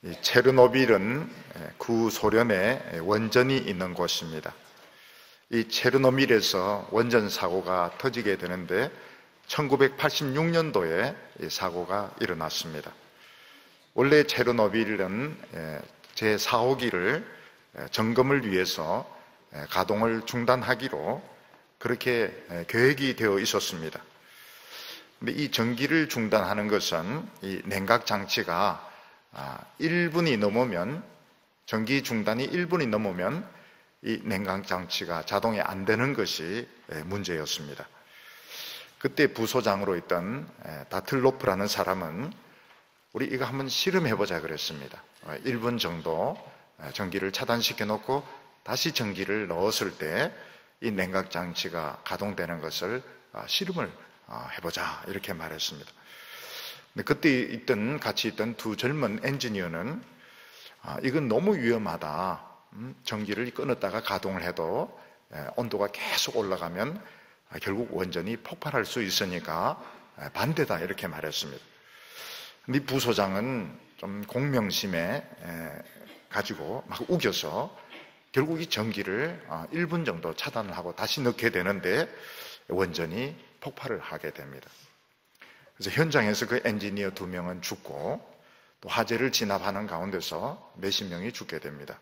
이 체르노빌은 구소련에 원전이 있는 곳입니다. 이 체르노빌에서 원전 사고가 터지게 되는데 1986년도에 이 사고가 일어났습니다. 원래 체르노빌은 제4호기를 점검을 위해서 가동을 중단하기로 그렇게 계획이 되어 있었습니다. 근데 이 전기를 중단하는 것은 이 냉각 장치가 1분이 넘으면, 전기 중단이 1분이 넘으면 이 냉각 장치가 자동이 안 되는 것이 문제였습니다. 그때 부소장으로 있던 다틀로프라는 사람은 우리 이거 한번 실험해보자 그랬습니다. 1분 정도 전기를 차단시켜 놓고 다시 전기를 넣었을 때 이 냉각 장치가 가동되는 것을 실험을 해보자 이렇게 말했습니다. 근데 그때 같이 있던 두 젊은 엔지니어는 이건 너무 위험하다. 전기를 끊었다가 가동을 해도 온도가 계속 올라가면 결국 원전이 폭발할 수 있으니까 반대다 이렇게 말했습니다. 근데 부소장은 좀 공명심에 가지고 막 우겨서 결국 이 전기를 1분 정도 차단을 하고 다시 넣게 되는데 원전이 폭발을 하게 됩니다. 그래서 현장에서 그 엔지니어 2명은 죽고 또 화재를 진압하는 가운데서 몇십 명이 죽게 됩니다.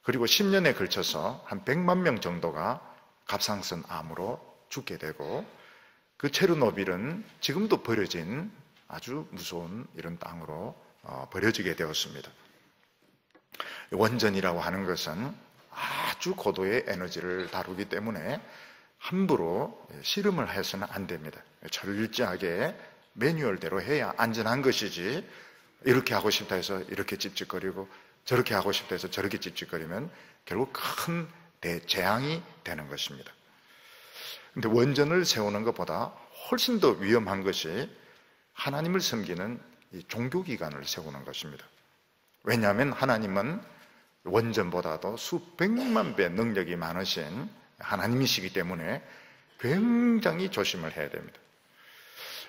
그리고 10년에 걸쳐서 한 100만 명 정도가 갑상선 암으로 죽게 되고 그 체르노빌은 지금도 버려진 아주 무서운 이런 땅으로 버려지게 되었습니다. 원전이라고 하는 것은 아주 고도의 에너지를 다루기 때문에 함부로 실험을 해서는 안 됩니다. 철저하게 매뉴얼대로 해야 안전한 것이지 이렇게 하고 싶다 해서 이렇게 찝찝거리고 저렇게 하고 싶다 해서 저렇게 찝찝거리면 결국 큰 대재앙이 되는 것입니다. 그런데 원전을 세우는 것보다 훨씬 더 위험한 것이 하나님을 섬기는 이 종교기관을 세우는 것입니다. 왜냐하면 하나님은 원전보다도 수백만 배 능력이 많으신 하나님이시기 때문에 굉장히 조심을 해야 됩니다.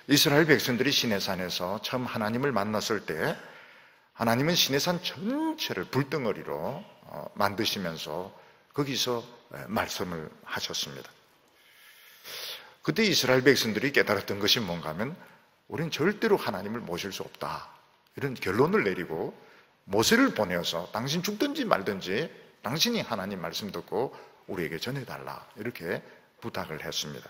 이스라엘 백성들이 시내산에서 처음 하나님을 만났을 때 하나님은 시내산 전체를 불덩어리로 만드시면서 거기서 말씀을 하셨습니다. 그때 이스라엘 백성들이 깨달았던 것이 뭔가 하면 우리는 절대로 하나님을 모실 수 없다 이런 결론을 내리고 모세를 보내어서 당신 죽든지 말든지 당신이 하나님 말씀 듣고 우리에게 전해달라 이렇게 부탁을 했습니다.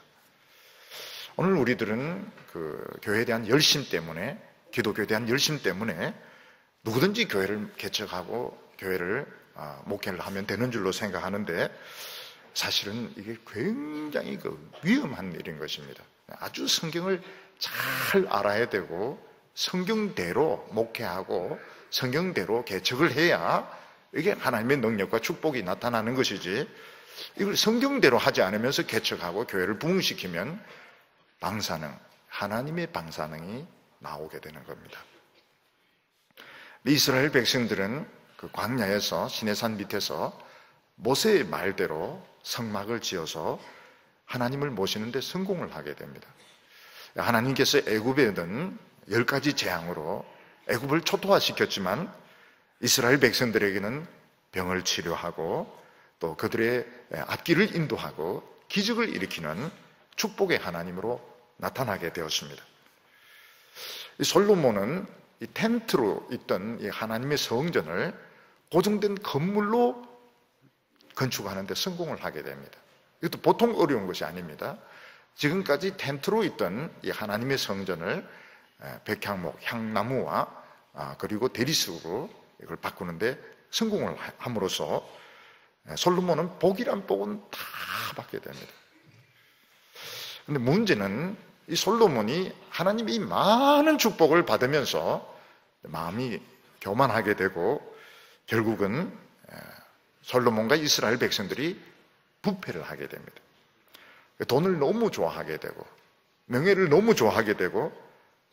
오늘 우리들은 그 교회에 대한 열심 때문에, 기독교에 대한 열심 때문에 누구든지 교회를 개척하고 교회를 목회를 하면 되는 줄로 생각하는데 사실은 이게 굉장히 위험한 일인 것입니다. 아주 성경을 잘 알아야 되고 성경대로 목회하고 성경대로 개척을 해야 이게 하나님의 능력과 축복이 나타나는 것이지 이걸 성경대로 하지 않으면서 개척하고 교회를 부흥시키면 방사능, 하나님의 방사능이 나오게 되는 겁니다. 이스라엘 백성들은 그 광야에서 시내산 밑에서 모세의 말대로 성막을 지어서 하나님을 모시는데 성공을 하게 됩니다. 하나님께서 애굽에는 10가지 재앙으로 애굽을 초토화시켰지만 이스라엘 백성들에게는 병을 치료하고 또 그들의 앞길을 인도하고 기적을 일으키는 축복의 하나님으로 나타나게 되었습니다. 솔로몬은 이 텐트로 있던 이 하나님의 성전을 고정된 건물로 건축하는 데 성공을 하게 됩니다. 이것도 보통 어려운 것이 아닙니다. 지금까지 텐트로 있던 이 하나님의 성전을 백향목, 향나무와 그리고 대리석으로 이걸 바꾸는데 성공을 함으로써 솔로몬은 복이란 복은 다 받게 됩니다. 그런데 문제는 이 솔로몬이 하나님의 이 많은 축복을 받으면서 마음이 교만하게 되고 결국은 솔로몬과 이스라엘 백성들이 부패를 하게 됩니다. 돈을 너무 좋아하게 되고 명예를 너무 좋아하게 되고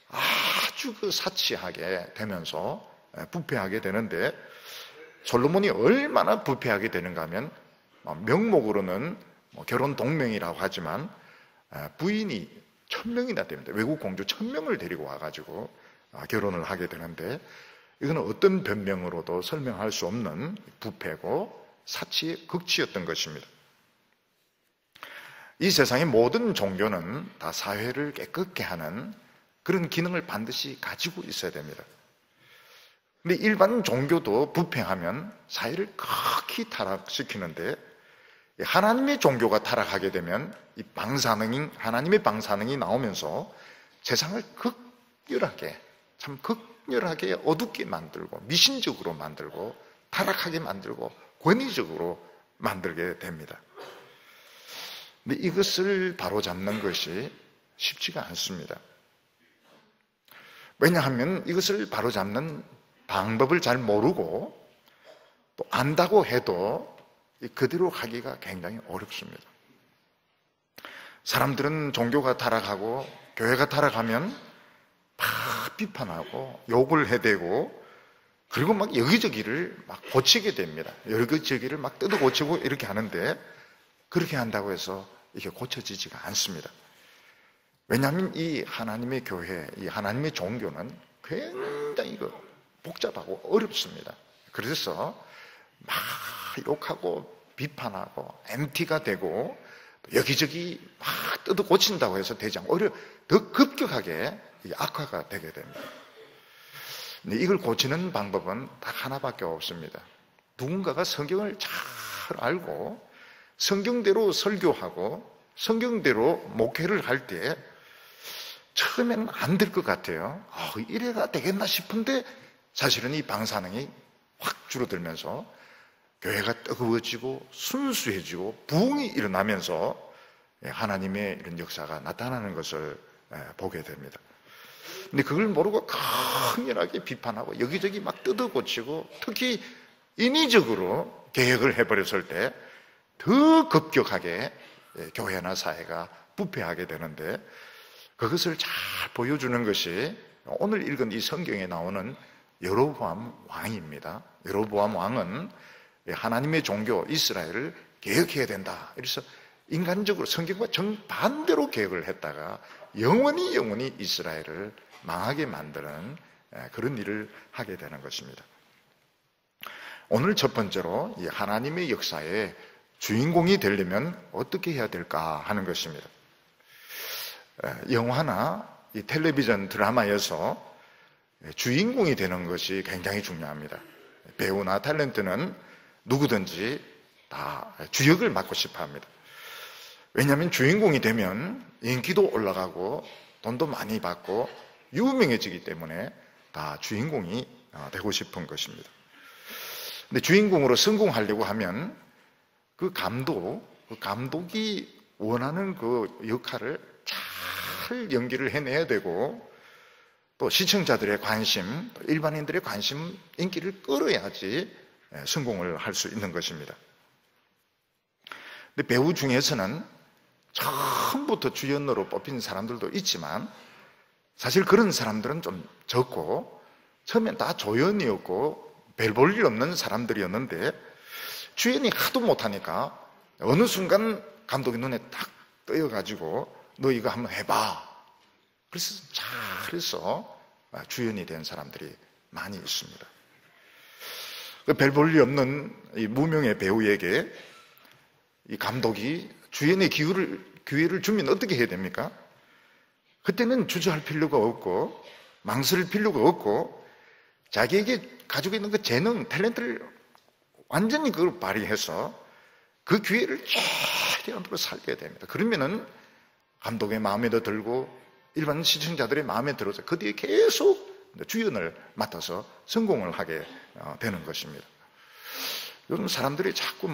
아주 사치하게 되면서 부패하게 되는데 솔로몬이 얼마나 부패하게 되는가 하면 명목으로는 결혼 동맹이라고 하지만 부인이 1000명이나 됩니다. 외국 공주 1000명을 데리고 와가지고 결혼을 하게 되는데 이거는 어떤 변명으로도 설명할 수 없는 부패고 사치의 극치였던 것입니다. 이 세상의 모든 종교는 다 사회를 깨끗게 하는 그런 기능을 반드시 가지고 있어야 됩니다. 근데 일반 종교도 부패하면 사회를 극히 타락시키는데, 하나님의 종교가 타락하게 되면 이 하나님의 방사능이 나오면서 세상을 극렬하게 어둡게 만들고 미신적으로 만들고 타락하게 만들고 권위적으로 만들게 됩니다. 근데 이것을 바로잡는 것이 쉽지가 않습니다. 왜냐하면 이것을 바로잡는 방법을 잘 모르고 또 안다고 해도 그대로 가기가 굉장히 어렵습니다. 사람들은 종교가 타락하고 교회가 타락하면 막 비판하고 욕을 해대고, 그리고 막 여기저기를 막 고치게 됩니다. 여기저기를 막 뜯어 고치고 이렇게 하는데, 그렇게 한다고 해서 이게 고쳐지지가 않습니다. 왜냐하면 이 하나님의 교회, 이 하나님의 종교는 굉장히 복잡하고 어렵습니다. 그래서 막 욕하고 비판하고 MT가 되고 여기저기 막 뜯어 고친다고 해서 되지 않고 오히려 더 급격하게 악화가 되게 됩니다. 근데 이걸 고치는 방법은 딱 하나밖에 없습니다. 누군가가 성경을 잘 알고 성경대로 설교하고 성경대로 목회를 할 때 처음에는 안 될 것 같아요. 이래가 되겠나 싶은데 사실은 이 방사능이 확 줄어들면서 교회가 뜨거워지고 순수해지고 부흥이 일어나면서 하나님의 이런 역사가 나타나는 것을 보게 됩니다. 근데 그걸 모르고 강렬하게 비판하고 여기저기 막 뜯어고치고 특히 인위적으로 개혁을 해버렸을 때 더 급격하게 교회나 사회가 부패하게 되는데, 그것을 잘 보여주는 것이 오늘 읽은 이 성경에 나오는 여로보암 왕입니다. 여로보암 왕은 하나님의 종교 이스라엘을 개혁해야 된다. 그래서 인간적으로 성경과 정반대로 개혁을 했다가 영원히 이스라엘을 망하게 만드는 그런 일을 하게 되는 것입니다. 오늘 첫 번째로 이 하나님의 역사에 주인공이 되려면 어떻게 해야 될까 하는 것입니다. 영화나 이 텔레비전 드라마에서 주인공이 되는 것이 굉장히 중요합니다. 배우나 탤런트는 누구든지 다 주역을 맡고 싶어 합니다. 왜냐하면 주인공이 되면 인기도 올라가고 돈도 많이 받고 유명해지기 때문에 다 주인공이 되고 싶은 것입니다. 근데 주인공으로 성공하려고 하면 그 감독이 원하는 그 역할을 잘 연기를 해내야 되고, 또 시청자들의 관심, 또 일반인들의 관심, 인기를 끌어야지 성공을 할 수 있는 것입니다. 근데 배우 중에서는 처음부터 주연으로 뽑힌 사람들도 있지만 사실 그런 사람들은 좀 적고, 처음엔 다 조연이었고 별 볼 일 없는 사람들이었는데 주연이 하도 못하니까 어느 순간 감독이 눈에 딱 떠여가지고 너 이거 한번 해봐. 그래서 잘해서 주연이 된 사람들이 많이 있습니다. 별 볼 일 없는 이 무명의 배우에게 이 감독이 주연의 기회를 주면 어떻게 해야 됩니까? 그때는 주저할 필요가 없고 망설일 필요가 없고 자기에게 가지고 있는 그 재능, 탤런트를 완전히 그걸 발휘해서 그 기회를 최대한으로 살려야 됩니다. 그러면은 감독의 마음에도 들고 일반 시청자들의 마음에 들어서 그 뒤에 계속 주연을 맡아서 성공을 하게 되는 것입니다. 요즘 사람들이 자꾸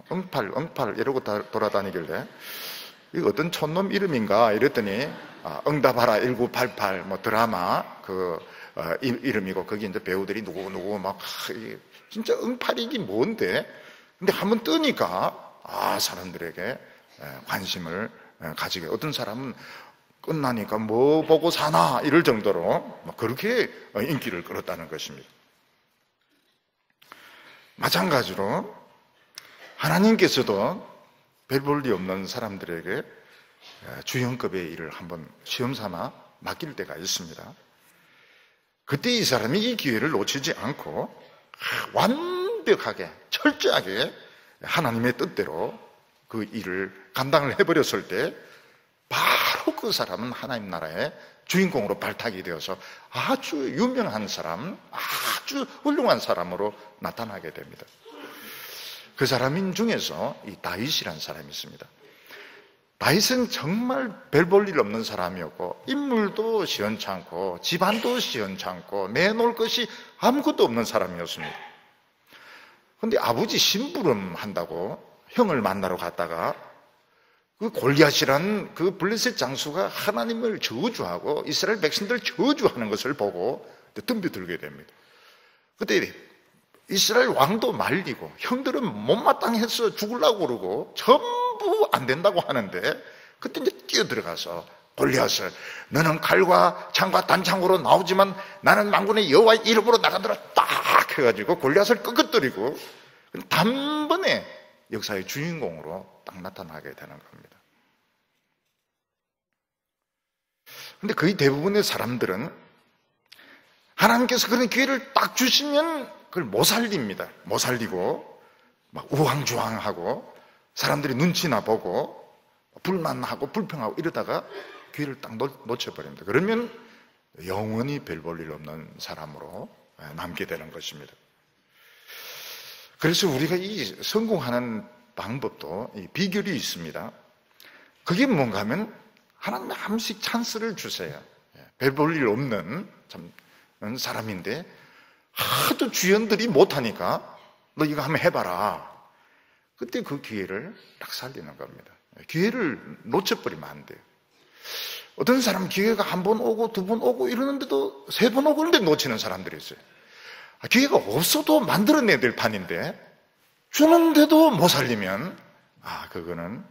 응팔 이러고 돌아다니길래 이거 어떤 촌놈 이름인가 이랬더니 응답하라 1988 드라마 이름이고 거기 이제 배우들이 누구 막 진짜 응팔이기 뭔데? 근데 한번 뜨니까 사람들에게 관심을 가지게, 어떤 사람은 끝나니까 뭐 보고 사나 이럴 정도로 그렇게 인기를 끌었다는 것입니다. 마찬가지로 하나님께서도 별 볼 일 없는 사람들에게 주연급의 일을 한번 시험 삼아 맡길 때가 있습니다. 그때 이 사람이 이 기회를 놓치지 않고 완벽하게 철저하게 하나님의 뜻대로 그 일을 감당을 해버렸을 때 바로 그 사람은 하나님 나라의 주인공으로 발탁이 되어서 아주 유명한 사람, 아주 훌륭한 사람으로 나타나게 됩니다. 그 사람 중에서 이 다윗이라는 사람이 있습니다. 다윗은 정말 별 볼 일 없는 사람이었고 인물도 시원찮고 집안도 시원찮고 내놓을 것이 아무것도 없는 사람이었습니다. 그런데 아버지 심부름 한다고 형을 만나러 갔다가 그 골리앗이란 그 블레셋 장수가 하나님을 저주하고 이스라엘 백성들 저주하는 것을 보고 덤벼들게 됩니다. 그때 이스라엘 왕도 말리고 형들은 못마땅해서 죽으려고 그러고 전부 안 된다고 하는데 그때 이제 뛰어들어가서 골리앗을 너는 칼과 창과 단창으로 나오지만 나는 만군의 여호와의 이름으로 나가더라 딱 해가지고 골리앗을 끄끄뜨리고 단번에 역사의 주인공으로 딱 나타나게 되는 겁니다. 근데 거의 대부분의 사람들은 하나님께서 그런 기회를 딱 주시면 그걸 못 살립니다. 못 살리고 막 우왕좌왕하고 사람들이 눈치나 보고 불만하고 불평하고 이러다가 기회를 딱 놓쳐버립니다. 그러면 영원히 별 볼 일 없는 사람으로 남게 되는 것입니다. 그래서 우리가 이 성공하는 방법도 이 비결이 있습니다. 그게 뭔가 하면 하나님의 한씩 찬스를 주세요. 별 볼 일 없는 참 사람인데 하도 주연들이 못하니까 너 이거 한번 해봐라. 그때 그 기회를 딱 살리는 겁니다. 기회를 놓쳐버리면 안 돼요. 어떤 사람은 기회가 한 번 오고 두 번 오고 이러는데도 세 번 오고 그런데 놓치는 사람들이 있어요. 기회가 없어도 만들어내야 될 판인데 주는데도 못 살리면 그거는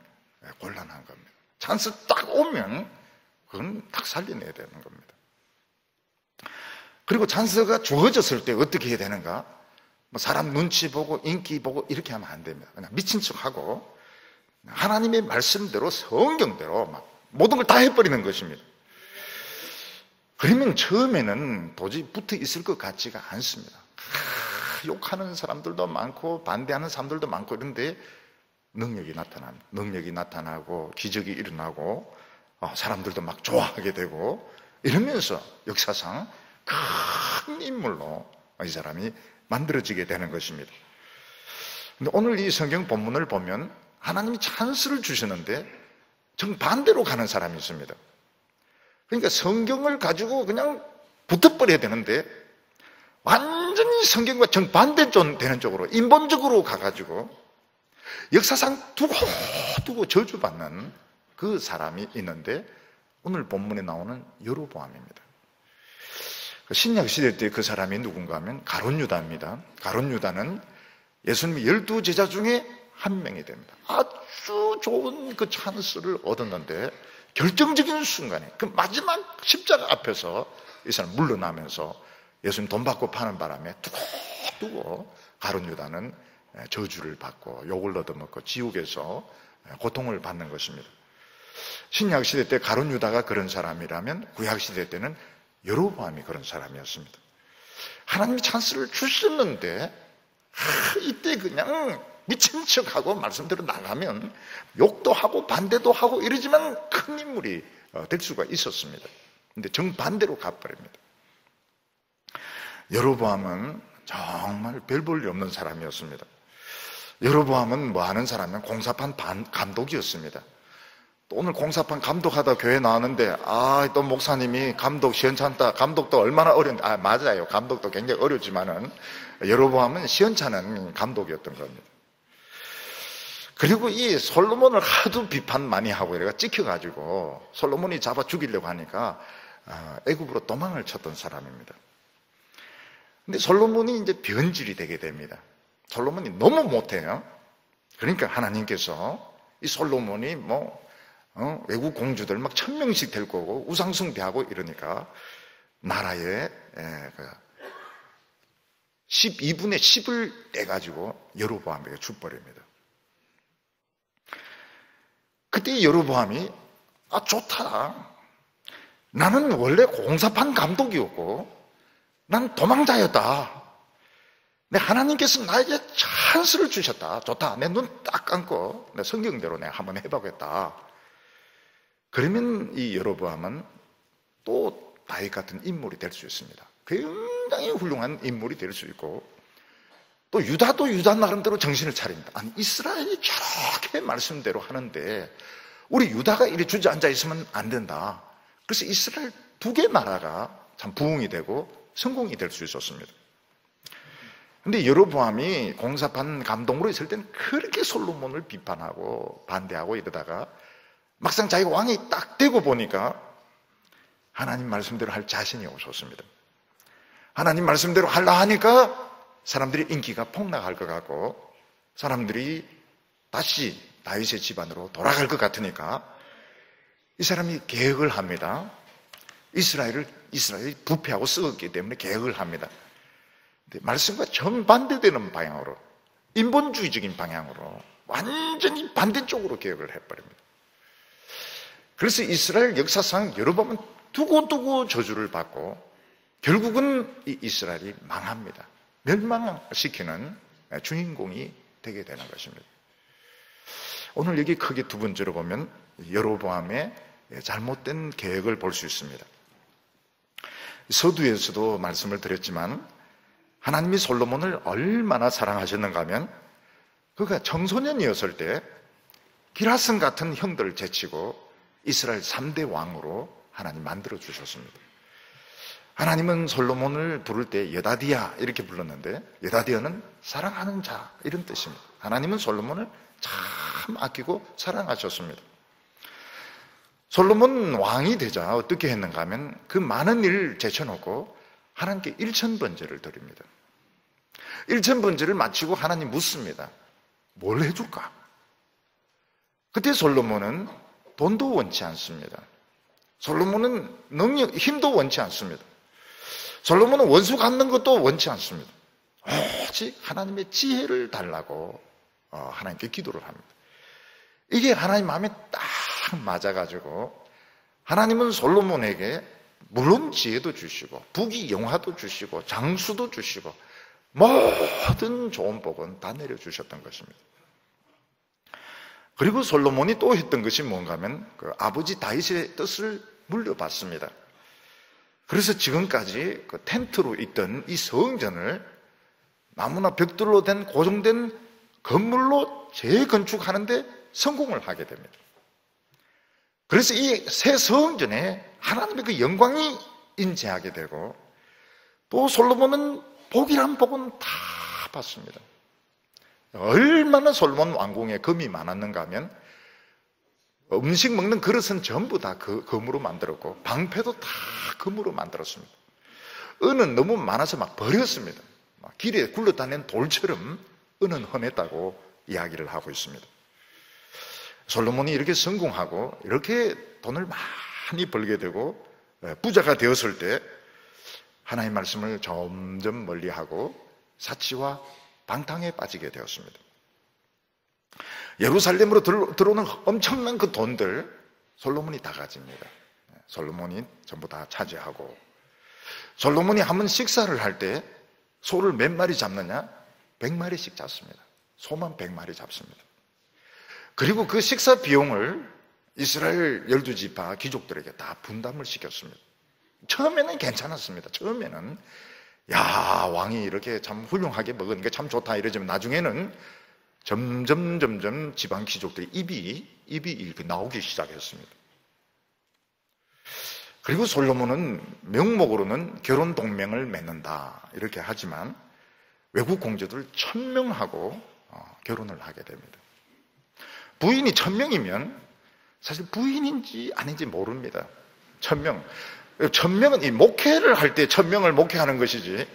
곤란한 겁니다. 찬스 딱 오면 그건 딱 살려내야 되는 겁니다. 그리고 찬스가 주어졌을 때 어떻게 해야 되는가? 사람 눈치 보고 인기 보고 이렇게 하면 안 됩니다. 그냥 미친 척하고 하나님의 말씀대로 성경대로 막 모든 걸 다 해버리는 것입니다. 그러면 처음에는 도저히 붙어 있을 것 같지가 않습니다. 욕하는 사람들도 많고 반대하는 사람들도 많고 이런데 능력이 나타납니다. 능력이 나타나고 기적이 일어나고 사람들도 막 좋아하게 되고 이러면서 역사상 큰 인물로 이 사람이 만들어지게 되는 것입니다. 근데 오늘 이 성경 본문을 보면 하나님이 찬스를 주시는데 정반대로 가는 사람이 있습니다. 그러니까 성경을 가지고 그냥 붙어버려야 되는데 완전히 성경과 정반대 되는 쪽으로 인본적으로 가가지고 역사상 두고 저주받는 그 사람이 있는데 오늘 본문에 나오는 여로보암입니다. 신약 시대 때 그 사람이 누군가 하면 가룟 유다입니다. 가룟 유다는 예수님의 12제자 중에 한 명이 됩니다. 아주 좋은 그 찬스를 얻었는데 결정적인 순간에 그 마지막 십자가 앞에서 이 사람 물러나면서 예수님 돈 받고 파는 바람에 두고 가룟 유다는 저주를 받고 욕을 얻어먹고 지옥에서 고통을 받는 것입니다. 신약 시대 때 가룟 유다가 그런 사람이라면 구약 시대 때는 여로보암이 그런 사람이었습니다. 하나님이 찬스를 주셨는데 이때 그냥 미친 척하고 말씀대로 나가면 욕도 하고 반대도 하고 이러지만 큰 인물이 될 수가 있었습니다. 근데 정반대로 가버립니다. 여로보암은 정말 별 볼 일 없는 사람이었습니다. 여로보암은 뭐 하는 사람이면 공사판 감독이었습니다. 또 오늘 공사판 감독하다 교회 나왔는데 또 목사님이 감독 시원찮다. 감독도 얼마나 어려운데 맞아요. 감독도 굉장히 어렵지만은 여로보암은 시원찮은 감독이었던 겁니다. 그리고 이 솔로몬을 하도 비판 많이 하고 이래가 찍혀가지고 솔로몬이 잡아 죽이려고 하니까 애굽으로 도망을 쳤던 사람입니다. 근데 솔로몬이 이제 변질이 되게 됩니다. 솔로몬이 너무 못해요. 그러니까 하나님께서 이 솔로몬이 외국 공주들 막 1000명씩 될 거고 우상숭배하고 이러니까 나라에 12분의 10을 떼가지고 여로보암에게 줘버립니다. 그때 여로보암이 좋다. 나는 원래 공사판 감독이었고 난 도망자였다. 내 하나님께서 나에게 찬스를 주셨다. 좋다. 내 눈 딱 감고 내 성경대로 내가 한번 해보겠다. 그러면 이 여로보암은 또 다윗 같은 인물이 될 수 있습니다. 굉장히 훌륭한 인물이 될 수 있고, 또 유다도 유다 나름대로 정신을 차립니다. 아니, 이스라엘이 저렇게 말씀대로 하는데 우리 유다가 이리 주저앉아 있으면 안 된다. 그래서 이스라엘 두 개 나라가 참 부흥이 되고 성공이 될 수 있었습니다. 근데 여로보암이 공사판 감동으로 있을 때는 그렇게 솔로몬을 비판하고 반대하고 이러다가 막상 자기가 왕이 딱 되고 보니까 하나님 말씀대로 할 자신이 없었습니다. 하나님 말씀대로 하려 하니까 사람들이 인기가 폭락할 것 같고 사람들이 다시 다윗의 집안으로 돌아갈 것 같으니까 이 사람이 계획을 합니다. 이스라엘이 부패하고 썩었기 때문에 계획을 합니다. 근데 말씀과 정반대되는 방향으로, 인본주의적인 방향으로 완전히 반대쪽으로 계획을 해버립니다. 그래서 이스라엘 역사상 여로보암은 두고두고 저주를 받고 결국은 이 이스라엘이 망합니다. 멸망시키는 주인공이 되게 되는 것입니다. 오늘 여기 크게 두 번째로 보면 여로보암의 잘못된 계획을 볼 수 있습니다. 서두에서도 말씀을 드렸지만 하나님이 솔로몬을 얼마나 사랑하셨는가 하면 그가 청소년이었을 때 기라슨 같은 형들을 제치고 이스라엘 3대 왕으로 하나님 만들어 주셨습니다. 하나님은 솔로몬을 부를 때 여다디아 이렇게 불렀는데 여다디아는 사랑하는 자 이런 뜻입니다. 하나님은 솔로몬을 참 아끼고 사랑하셨습니다. 솔로몬 왕이 되자 어떻게 했는가 하면 그 많은 일을 제쳐놓고 하나님께 일천번제를 드립니다. 일천번제를 마치고 하나님 묻습니다. 뭘 해줄까? 그때 솔로몬은 돈도 원치 않습니다. 솔로몬은 힘도 원치 않습니다. 솔로몬은 원수 갚는 것도 원치 않습니다. 오직 하나님의 지혜를 달라고 하나님께 기도를 합니다. 이게 하나님 마음에 딱 맞아가지고 하나님은 솔로몬에게 물론 지혜도 주시고 부귀 영화도 주시고 장수도 주시고 모든 좋은 복은 다 내려주셨던 것입니다. 그리고 솔로몬이 또 했던 것이 뭔가 하면 그 아버지 다윗의 뜻을 물려받습니다. 그래서 지금까지 그 텐트로 있던 이 성전을 나무나 벽돌로 된 고정된 건물로 재건축하는데 성공을 하게 됩니다. 그래서 이 새 성전에 하나님의 그 영광이 인재하게 되고 또 솔로몬은 복이란 복은 다 받습니다. 얼마나 솔로몬 왕궁에 금이 많았는가 하면 음식 먹는 그릇은 전부 다 그 금으로 만들었고 방패도 다 금으로 만들었습니다. 은은 너무 많아서 막 버렸습니다. 막 길에 굴러다니는 돌처럼 은은 험했다고 이야기를 하고 있습니다. 솔로몬이 이렇게 성공하고 이렇게 돈을 많이 벌게 되고 부자가 되었을 때 하나님의 말씀을 점점 멀리하고 사치와 방탕에 빠지게 되었습니다. 예루살렘으로 들어오는 엄청난 그 돈들 솔로몬이 다 가집니다. 솔로몬이 전부 다 차지하고 솔로몬이 한번 식사를 할 때 소를 몇 마리 잡느냐? 100마리씩 잡습니다. 소만 100마리 잡습니다. 그리고 그 식사 비용을 이스라엘 12지파 귀족들에게 다 분담을 시켰습니다. 처음에는 괜찮았습니다. 처음에는 야, 왕이 이렇게 참 훌륭하게 먹으니까 참 좋다 이러지만 나중에는 점점 지방 귀족들이 입이 이렇게 나오기 시작했습니다. 그리고 솔로몬은 명목으로는 결혼 동맹을 맺는다 이렇게 하지만 외국 공주들 1000명하고 결혼을 하게 됩니다. 부인이 1000명이면 사실 부인인지 아닌지 모릅니다. 1000명은 이 목회를 할 때 1000명을 목회하는 것이지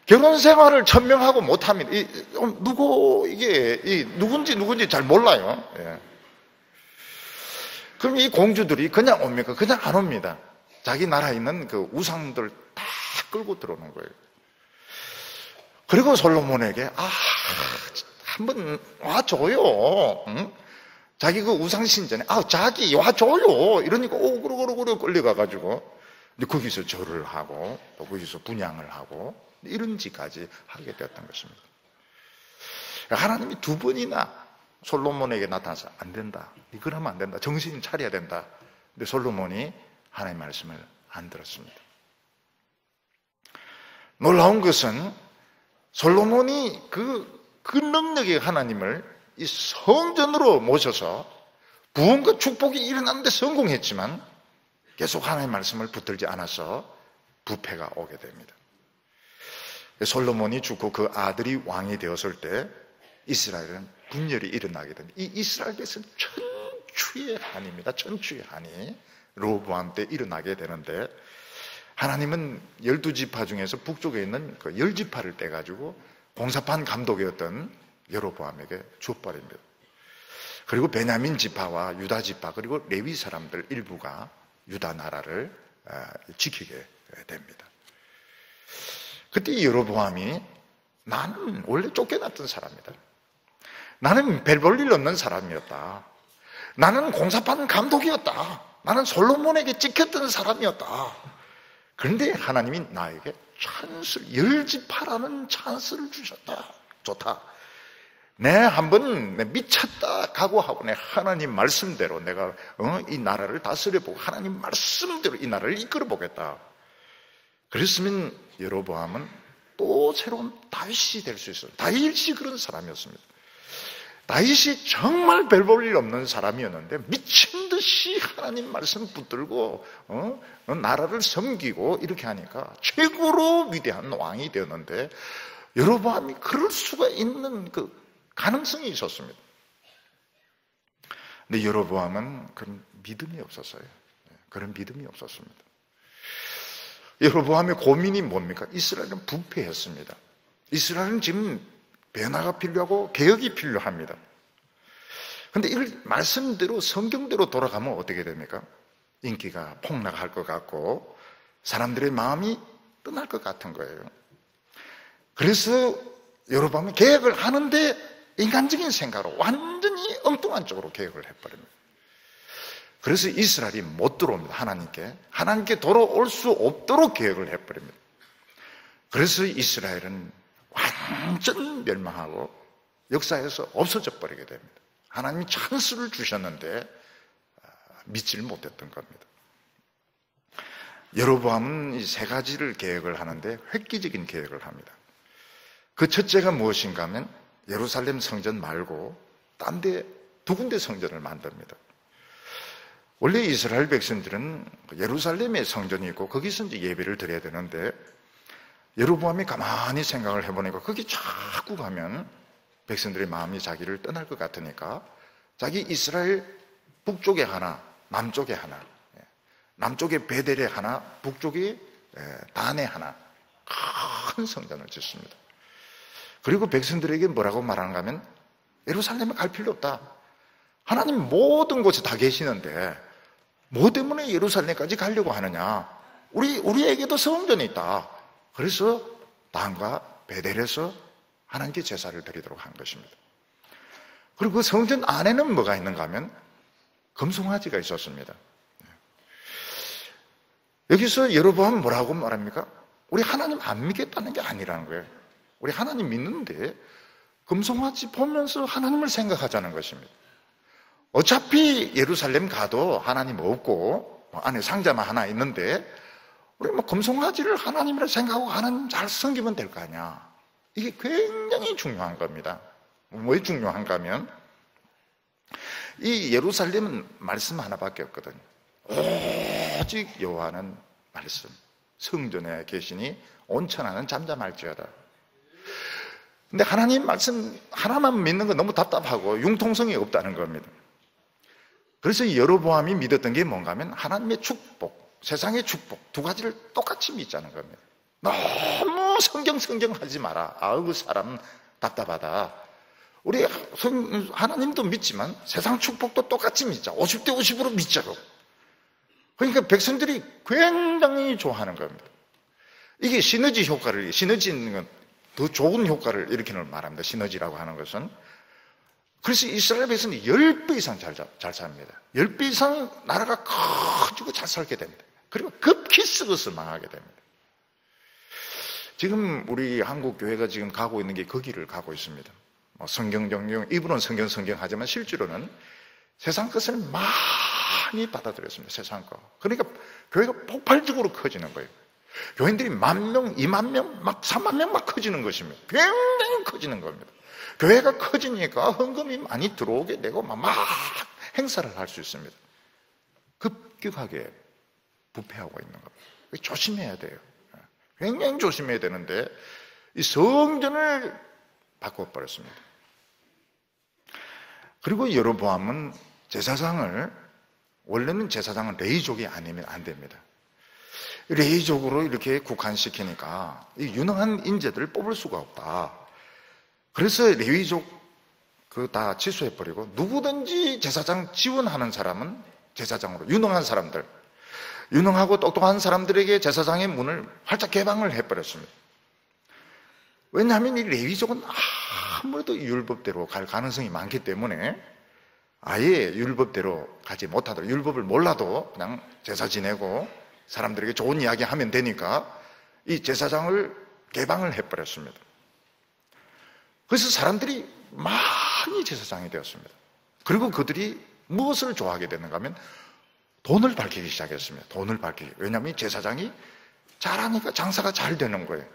결혼 생활을 1000명하고 못합니다. 이게 누군지 잘 몰라요. 예. 그럼 이 공주들이 그냥 옵니까? 그냥 안 옵니다. 자기 나라에 있는 그 우상들 다 끌고 들어오는 거예요. 그리고 솔로몬에게 한번 와줘요. 응? 자기 그 우상 신전에 자기 와줘요. 이러니까 오그르 끌려가가지고 근데 거기서 절을 하고 또 거기서 분향을 하고 이런 짓까지 하게 되었던 것입니다. 하나님이 두 번이나 솔로몬에게 나타나서 안 된다. 이걸 하면 안 된다. 정신 차려야 된다. 근데 솔로몬이 하나님의 말씀을 안 들었습니다. 놀라운 것은 솔로몬이 그 능력의 하나님을 이 성전으로 모셔서 부흥과 축복이 일어나는데 성공했지만 계속 하나님의 말씀을 붙들지 않아서 부패가 오게 됩니다. 솔로몬이 죽고 그 아들이 왕이 되었을 때 이스라엘은 분열이 일어나게 됩니다. 이 이스라엘 백성은 천추의 한입니다. 천추의 한이 르호보암 때 일어나게 되는데 하나님은 12지파 중에서 북쪽에 있는 그 10지파를 떼가지고 공사판 감독이었던 여로보암에게 줘버립니다. 그리고 베냐민 지파와 유다 지파 그리고 레위 사람들 일부가 유다 나라를 지키게 됩니다. 그때 여로보암이 나는 원래 쫓겨났던 사람이다. 나는 별 볼 일 없는 사람이었다. 나는 공사판 감독이었다. 나는 솔로몬에게 찍혔던 사람이었다. 그런데 하나님이 나에게 찬스를, 열지파라는 찬스를 주셨다. 좋다. 내 한번 미쳤다 각오하고 내 하나님 말씀대로 내가 이 나라를 다스려보고 하나님 말씀대로 이 나라를 이끌어보겠다. 그랬으면 여로보암은 또 새로운 다윗이 될 수 있어요. 다윗이 그런 사람이었습니다. 다윗이 정말 별 볼 일 없는 사람이었는데 미친 듯이 하나님 말씀 붙들고 나라를 섬기고 이렇게 하니까 최고로 위대한 왕이 되었는데 여로보암이 그럴 수가 있는 그 가능성이 있었습니다. 근데 여로보암은 그런 믿음이 없었어요. 그런 믿음이 없었습니다. 여로보암의 고민이 뭡니까? 이스라엘은 부패했습니다. 이스라엘은 지금 변화가 필요하고 개혁이 필요합니다. 그런데 이걸 말씀대로 성경대로 돌아가면 어떻게 됩니까? 인기가 폭락할 것 같고 사람들의 마음이 떠날 것 같은 거예요. 그래서 여로보암이 개혁을 하는데 인간적인 생각으로 완전히 엉뚱한 쪽으로 개혁을 해버립니다. 그래서 이스라엘이 못 들어옵니다. 하나님께 돌아올 수 없도록 개혁을 해버립니다. 그래서 이스라엘은 완전 멸망하고 역사에서 없어져 버리게 됩니다. 하나님이 찬스를 주셨는데 믿지를 못했던 겁니다. 여로보암은 이 세 가지를 계획을 하는데 획기적인 계획을 합니다. 그 첫째가 무엇인가 하면 예루살렘 성전 말고 딴 데 두 군데 성전을 만듭니다. 원래 이스라엘 백성들은 예루살렘에 성전이 있고 거기서 이제 예배를 드려야 되는데 여로보암이 가만히 생각을 해보니까 거기 자꾸 가면 백성들의 마음이 자기를 떠날 것 같으니까 자기 이스라엘 북쪽에 하나, 남쪽에 하나, 남쪽에 베델에 하나, 북쪽에 단에 하나 큰 성전을 짓습니다. 그리고 백성들에게 뭐라고 말하는가 하면 예루살렘에 갈 필요 없다. 하나님 모든 곳에 다 계시는데 뭐 때문에 예루살렘까지 가려고 하느냐. 우리에게도 성전이 있다. 그래서 단과 베델에서 하나님께 제사를 드리도록 한 것입니다. 그리고 그 성전 안에는 뭐가 있는가 하면 금송아지가 있었습니다. 여기서 여로보암은 뭐라고 말합니까? 우리 하나님 안 믿겠다는 게 아니라는 거예요. 우리 하나님 믿는데 금송아지 보면서 하나님을 생각하자는 것입니다. 어차피 예루살렘 가도 하나님 없고 안에 상자만 하나 있는데 우리 금송아지를 하나님이라 생각하고 하나님 잘 섬기면 될 거 아니야. 이게 굉장히 중요한 겁니다. 왜 중요한가 하면 이 예루살렘은 말씀 하나밖에 없거든요. 오직 여호와는 말씀, 성전에 계시니 온천하는 잠잠할지어다. 근데 하나님 말씀 하나만 믿는 건 너무 답답하고 융통성이 없다는 겁니다. 그래서 여로보암이 믿었던 게 뭔가 하면 하나님의 축복, 세상의 축복 두 가지를 똑같이 믿자는 겁니다. 너무 성경 하지 마라. 아우 그 사람 답답하다. 우리 하나님도 믿지만 세상 축복도 똑같이 믿자. 50대 50으로 믿자고. 그러니까 백성들이 굉장히 좋아하는 겁니다. 이게 시너지 효과를, 시너지는 건 더 좋은 효과를 일으키는 말합니다. 시너지라고 하는 것은. 그래서 이스라엘 백성은 10배 이상 잘 삽니다. 10배 이상 나라가 커지고 잘 살게 됩니다. 그리고 급격히 썩어 망하게 됩니다. 지금 우리 한국 교회가 지금 가고 있는 게 그 길을 가고 있습니다. 성경 입으로는 성경 하지만 실제로는 세상 것을 많이 받아들였습니다. 세상 거. 그러니까 교회가 폭발적으로 커지는 거예요. 교인들이 10,000명, 20,000명, 막 30,000명 막 커지는 것입니다. 굉장히 커지는 겁니다. 교회가 커지니까 헌금이 많이 들어오게 되고 막 행사를 할 수 있습니다. 급격하게 부패하고 있는 겁니다. 조심해야 돼요. 굉장히 조심해야 되는데 이 성전을 바꿔버렸습니다. 그리고 여로보암은 원래는 제사장은 레위족이 아니면 안 됩니다. 레위족으로 이렇게 국한시키니까 이 유능한 인재들을 뽑을 수가 없다. 그래서 레위족 다 취소해버리고 누구든지 제사장 지원하는 사람은 제사장으로, 유능한 사람들, 유능하고 똑똑한 사람들에게 제사장의 문을 활짝 개방을 해버렸습니다. 왜냐하면 이 레위족은 아무래도 율법대로 갈 가능성이 많기 때문에 아예 율법대로 가지 못하도록, 율법을 몰라도 그냥 제사 지내고 사람들에게 좋은 이야기 하면 되니까 이 제사장을 개방을 해버렸습니다. 그래서 사람들이 많이 제사장이 되었습니다. 그리고 그들이 무엇을 좋아하게 되는가 하면 돈을 밝히기 시작했습니다. 돈을 밝히기. 왜냐하면 제사장이 잘하니까 장사가 잘 되는 거예요.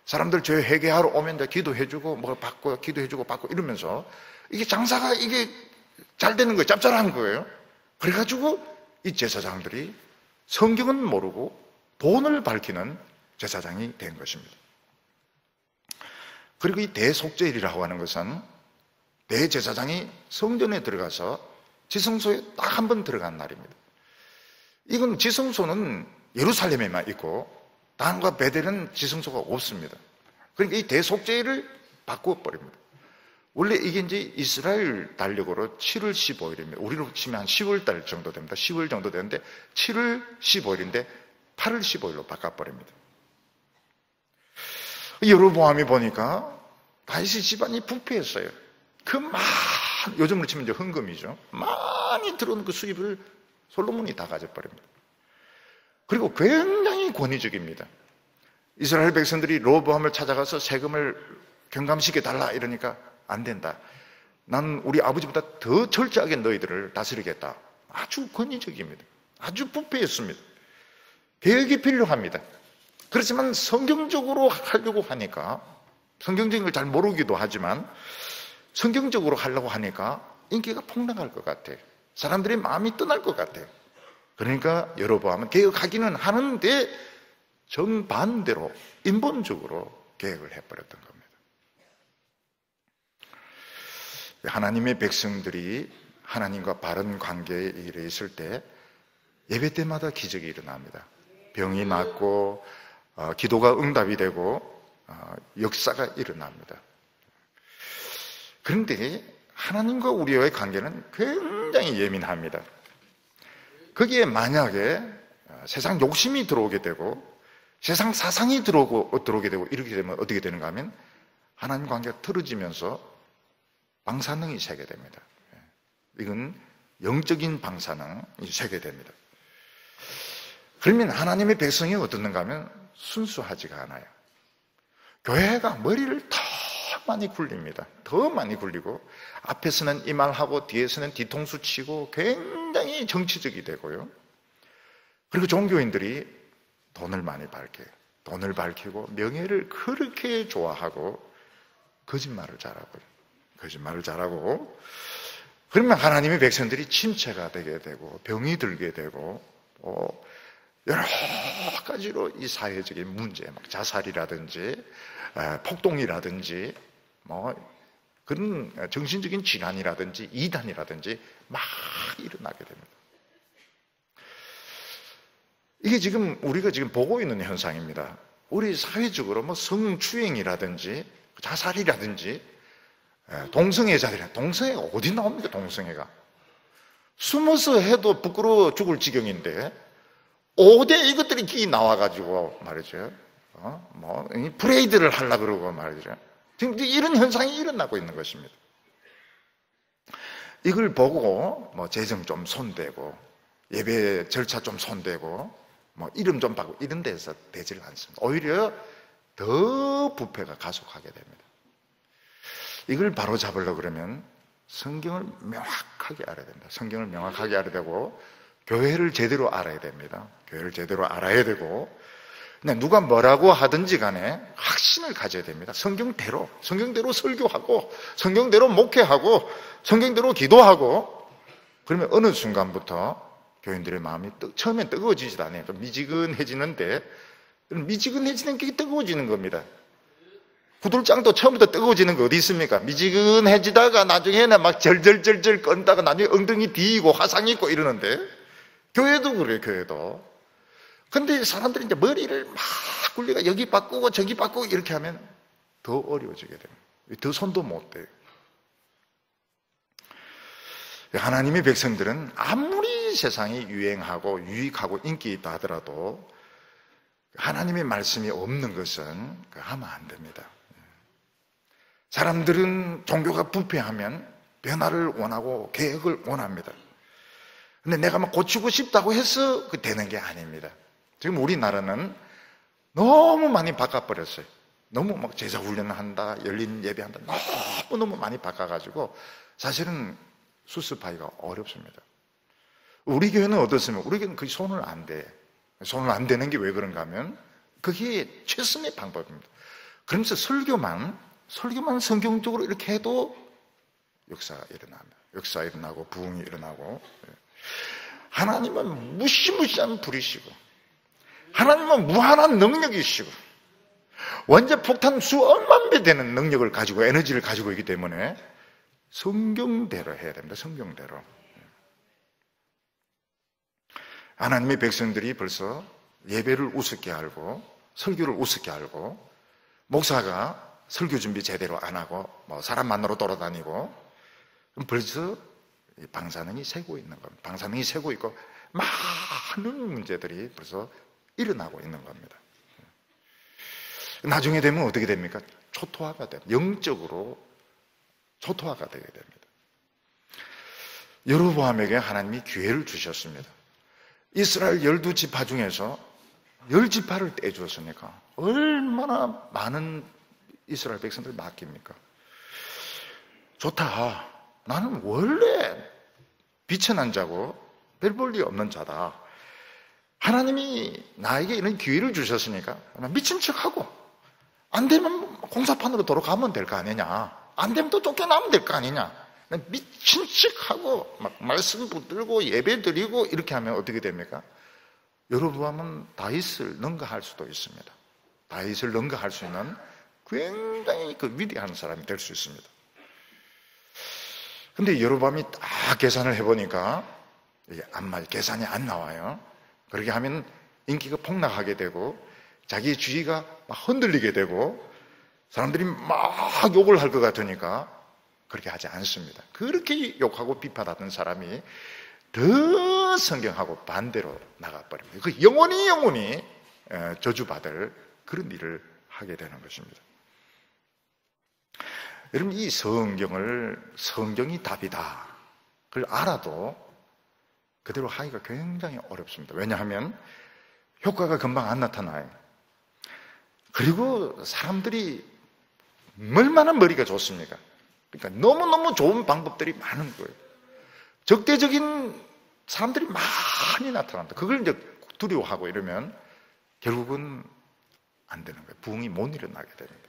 사람들 죄 회개하러 오면 기도해주고 뭐 받고 기도해주고 받고 이러면서 이게 장사가 이게 잘 되는 거예요. 짭짤한 거예요. 그래가지고 이 제사장들이 성경은 모르고 돈을 밝히는 제사장이 된 것입니다. 그리고 이 대속죄일이라고 하는 것은 대제사장이 성전에 들어가서 지성소에 딱 한 번 들어간 날입니다. 이건 지성소는 예루살렘에만 있고 단과 베델은 지성소가 없습니다. 그러니까 이 대속죄일을 바꾸어버립니다. 원래 이게 이제 이스라엘 달력으로 7월 15일입니다. 우리로 치면 한 10월 달 정도 됩니다. 10월 정도 되는데 7월 15일인데 8월 15일로 바꿔버립니다. 여로보암이 보니까 다윗의 집안이 부패했어요. 요즘으로 치면 이제 헌금이죠. 많이 들어오는 그 수입을 솔로몬이 다 가져버립니다. 그리고 굉장히 권위적입니다. 이스라엘 백성들이 로보암을 찾아가서 세금을 경감시켜달라 이러니까 안 된다. 난 우리 아버지보다 더 철저하게 너희들을 다스리겠다. 아주 권위적입니다. 아주 부패했습니다. 개혁이 필요합니다. 그렇지만 성경적으로 하려고 하니까, 성경적인 걸 잘 모르기도 하지만 성경적으로 하려고 하니까 인기가 폭락할 것 같아요. 사람들의 마음이 떠날 것 같아요. 그러니까 여로보암은 개혁하기는 하는데 정반대로 인본적으로 개혁을 해버렸던 겁니다. 하나님의 백성들이 하나님과 바른 관계에 이르 있을 때 예배 때마다 기적이 일어납니다. 병이 낫고 기도가 응답이 되고 역사가 일어납니다. 그런데 하나님과 우리와의 관계는 굉장히 예민합니다. 거기에 만약에 세상 욕심이 들어오게 되고 세상 사상이 들어오게 되고 이렇게 되면 어떻게 되는가 하면 하나님 관계가 틀어지면서 방사능이 새게 됩니다. 이건 영적인 방사능이 새게 됩니다. 그러면 하나님의 백성이 어떻는가 하면 순수하지가 않아요. 교회가 머리를 더 많이 굴립니다. 더 많이 굴리고 앞에서는 이 말하고 뒤에서는 뒤통수 치고 굉장히 정치적이 되고요. 그리고 종교인들이 돈을 많이 밝혀요. 돈을 밝히고 명예를 그렇게 좋아하고 거짓말을 잘하고 그러면 하나님의 백성들이 침체가 되게 되고 병이 들게 되고 여러 가지로 이 사회적인 문제, 막 자살이라든지 폭동이라든지 그런 정신적인 질환이라든지 이단이라든지 막 일어나게 됩니다. 이게 지금 우리가 지금 보고 있는 현상입니다. 우리 사회적으로 성추행이라든지 자살이라든지 동성애자들이, 동성애가 어디 나옵니까? 동성애가 숨어서 해도 부끄러워 죽을 지경인데 5대 이것들이 기 나와가지고 말이죠. 브레이드를 하려고 그러고 말이죠. 지금 이런 현상이 일어나고 있는 것입니다. 이걸 보고 재정 좀 손대고 예배 절차 좀 손대고 뭐 이름 좀 바꾸고 이런 데서 되지를 않습니다. 오히려 더 부패가 가속하게 됩니다. 이걸 바로 잡으려고 그러면 성경을 명확하게 알아야 됩니다. 성경을 명확하게 알아야 되고 교회를 제대로 알아야 됩니다. 교회를 제대로 알아야 되고 그냥 누가 뭐라고 하든지 간에 확신을 가져야 됩니다. 성경대로 설교하고 성경대로 목회하고 성경대로 기도하고 그러면 어느 순간부터 교인들의 마음이 처음엔 뜨거워지지도 않아요. 좀 미지근해지는데 미지근해지는 게 뜨거워지는 겁니다. 구들장도 처음부터 뜨거워지는 거 어디 있습니까? 미지근해지다가 나중에는 막 절절절절 끈다가 나중에 엉덩이 뒤이고 화상 있고 이러는데 교회도 그래요. 교회도. 근데 사람들이 이제 머리를 막 굴리가 여기 바꾸고 저기 바꾸고 이렇게 하면 더 어려워지게 됩니다. 더 손도 못 대요. 하나님의 백성들은 아무리 세상이 유행하고 유익하고 인기 있다 하더라도 하나님의 말씀이 없는 것은 하면 안 됩니다. 사람들은 종교가 부패하면 변화를 원하고 개혁을 원합니다. 근데 내가 막 고치고 싶다고 해서 그 되는 게 아닙니다. 지금 우리나라는 너무 많이 바꿔버렸어요. 너무 막 제자 훈련을 한다, 열린 예배한다, 너무 많이 바꿔가지고 사실은 수습하기가 어렵습니다. 우리 교회는 어떻습니까? 우리 교회는 그게 손을 안 대. 손을 안 대는 게 왜 그런가 하면 그게 최선의 방법입니다. 그러면서 설교만 성경적으로 이렇게 해도 역사가 일어납니다. 역사 일어나고 부흥이 일어나고 하나님은 무시무시한 분이시고 하나님은 무한한 능력이시고 원자 폭탄 수억만 배 되는 능력을 가지고 에너지를 가지고 있기 때문에 성경대로 해야 됩니다. 성경대로. 하나님의 백성들이 벌써 예배를 우습게 알고 설교를 우습게 알고 목사가 설교 준비 제대로 안 하고 뭐 사람 만나러 돌아다니고 벌써 방사능이 새고 있는 겁니다. 방사능이 새고 있고 많은 문제들이 벌써 일어나고 있는 겁니다. 나중에 되면 어떻게 됩니까? 초토화가 됩니다. 영적으로 초토화가 되게 됩니다. 여로보암에게 하나님이 기회를 주셨습니다. 이스라엘 12지파 중에서 10지파를 떼주었으니까 얼마나 많은 이스라엘 백성들이 맡깁니까? 좋다. 나는 원래 비천한 자고 별 볼 일 없는 자다. 하나님이 나에게 이런 기회를 주셨으니까 미친 척하고 안 되면 공사판으로 돌아가면 될 거 아니냐. 안 되면 또 쫓겨나면 될 거 아니냐. 미친 척하고 막 말씀 붙들고 예배 드리고 이렇게 하면 어떻게 됩니까? 여로보암은 다윗을 능가할 수도 있습니다. 다윗을 능가할 수 있는 굉장히 위대한 사람이 될 수 있습니다. 근데 여로보암이 딱 계산을 해보니까 이게 계산이 안 나와요. 그렇게 하면 인기가 폭락하게 되고 자기의 주의가 막 흔들리게 되고 사람들이 막 욕을 할 것 같으니까 그렇게 하지 않습니다. 그렇게 욕하고 비판하던 사람이 더 성경하고 반대로 나가버립니다. 그 영원히 저주받을 그런 일을 하게 되는 것입니다. 여러분, 이 성경이 답이다. 그걸 알아도 그대로 하기가 굉장히 어렵습니다. 왜냐하면 효과가 금방 안 나타나요. 그리고 사람들이 얼마나 머리가 좋습니까? 그러니까 너무너무 좋은 방법들이 많은 거예요. 적대적인 사람들이 많이 나타납니다. 그걸 이제 두려워하고 이러면 결국은 안 되는 거예요. 부흥이 못 일어나게 됩니다.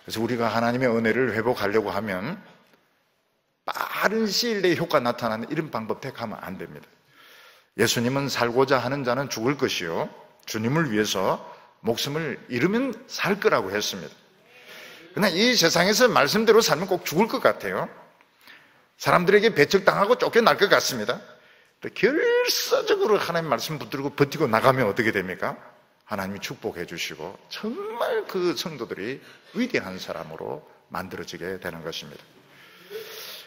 그래서 우리가 하나님의 은혜를 회복하려고 하면 빠른 시일 내에 효과 나타나는 이런 방법 택하면 안 됩니다. 예수님은 살고자 하는 자는 죽을 것이요 주님을 위해서 목숨을 잃으면 살 거라고 했습니다. 그러나 이 세상에서 말씀대로 살면 꼭 죽을 것 같아요. 사람들에게 배척당하고 쫓겨날 것 같습니다. 결사적으로 하나님 말씀 붙들고 버티고 나가면 어떻게 됩니까? 하나님이 축복해 주시고 정말 그 성도들이 위대한 사람으로 만들어지게 되는 것입니다.